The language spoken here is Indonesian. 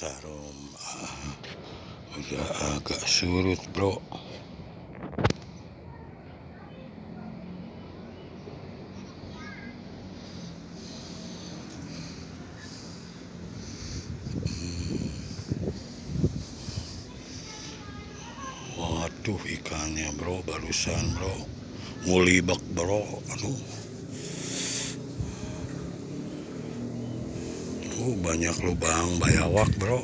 Citarum. Udah agak surut bro. Waduh ikannya bro, barusan bro ngulibak bro. Aduh, banyak lubang bayawak bro.